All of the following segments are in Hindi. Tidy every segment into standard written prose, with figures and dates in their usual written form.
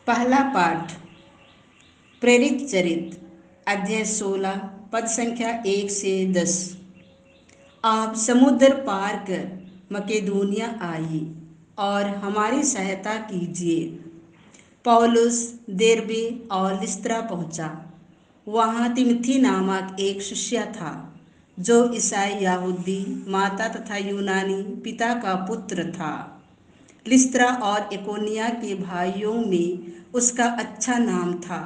पहला पाठ प्रेरित चरित अध्याय 16 पद संख्या 1 से 10। आप समुद्र पार कर मकेदोनिया आइए और हमारी सहायता कीजिए। पौलुस देरबे और लिस्त्रा पहुंचा। वहां तिमोथी नामक एक शिष्य था जो ईसाई यहूदी माता तथा यूनानी पिता का पुत्र था। लिस्त्रा और इकोनिया के भाइयों में उसका अच्छा नाम था।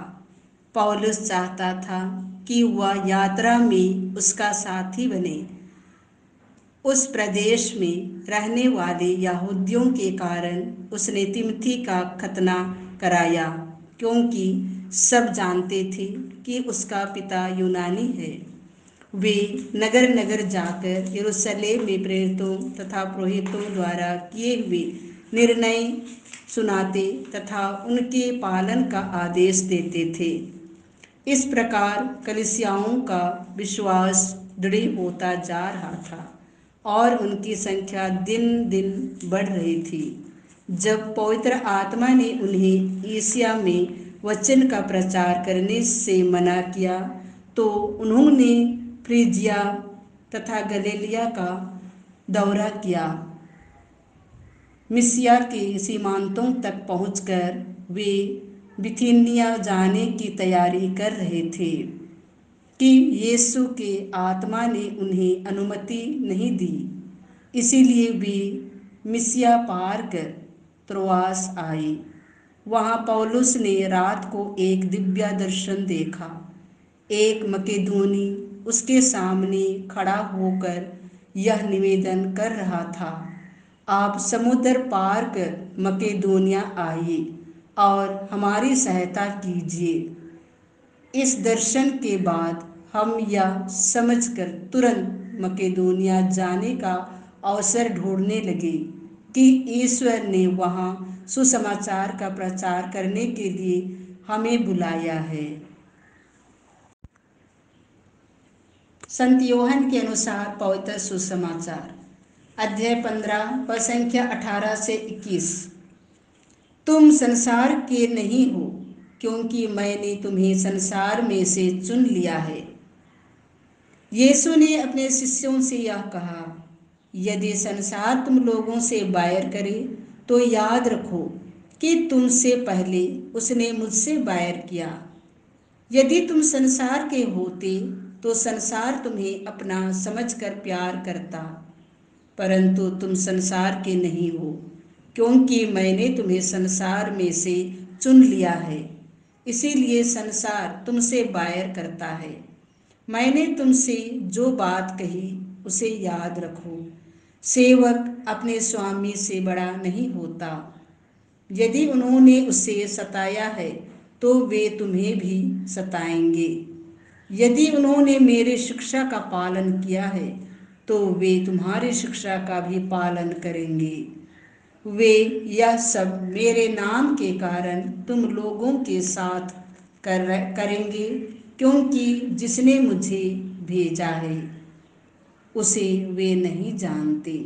पौलुस चाहता था कि वह यात्रा में उसका साथी बने। उस प्रदेश में रहने वाले यहूदियों के कारण उसने तिमोथी का खतना कराया, क्योंकि सब जानते थे कि उसका पिता यूनानी है। वे नगर नगर जाकर यरूशलेम में प्रेरितों तथा पुरोहितों द्वारा किए हुए निर्णय सुनाते तथा उनके पालन का आदेश देते थे। इस प्रकार कलीसियाओं का विश्वास दृढ़ होता जा रहा था और उनकी संख्या दिन दिन बढ़ रही थी। जब पवित्र आत्मा ने उन्हें एशिया में वचन का प्रचार करने से मना किया तो उन्होंने फ्रीजिया तथा गलीलिया का दौरा किया। मिसिया के सीमांतों तक पहुंचकर वे बिथिनिया जाने की तैयारी कर रहे थे कि यीशु के आत्मा ने उन्हें अनुमति नहीं दी। इसीलिए वे मिसिया पार कर त्रोआस आए। वहां पौलुस ने रात को एक दिव्य दर्शन देखा। एक मकेदोनी उसके सामने खड़ा होकर यह निवेदन कर रहा था, आप समुद्र पार कर मकेदोनिया आइए और हमारी सहायता कीजिए। इस दर्शन के बाद हम यह समझकर तुरंत मकेदोनिया जाने का अवसर ढूंढने लगे कि ईश्वर ने वहां सुसमाचार का प्रचार करने के लिए हमें बुलाया है। संत योहन के अनुसार पवित्र सुसमाचार अध्याय 15 पद संख्या 18 से 21। तुम संसार के नहीं हो, क्योंकि मैंने तुम्हें संसार में से चुन लिया है। यीशु ने अपने शिष्यों से यह कहा, यदि संसार तुम लोगों से बैर करे तो याद रखो कि तुमसे पहले उसने मुझसे बैर किया। यदि तुम संसार के होते तो संसार तुम्हें अपना समझकर प्यार करता, परंतु तुम संसार के नहीं हो, क्योंकि मैंने तुम्हें संसार में से चुन लिया है। इसीलिए संसार तुमसे बैर करता है। मैंने तुमसे जो बात कही उसे याद रखो। सेवक अपने स्वामी से बड़ा नहीं होता। यदि उन्होंने उसे सताया है तो वे तुम्हें भी सताएंगे। यदि उन्होंने मेरी शिक्षा का पालन किया है तो वे तुम्हारी शिक्षा का भी पालन करेंगे। वे यह सब मेरे नाम के कारण तुम लोगों के साथ करेंगे, क्योंकि जिसने मुझे भेजा है उसे वे नहीं जानते।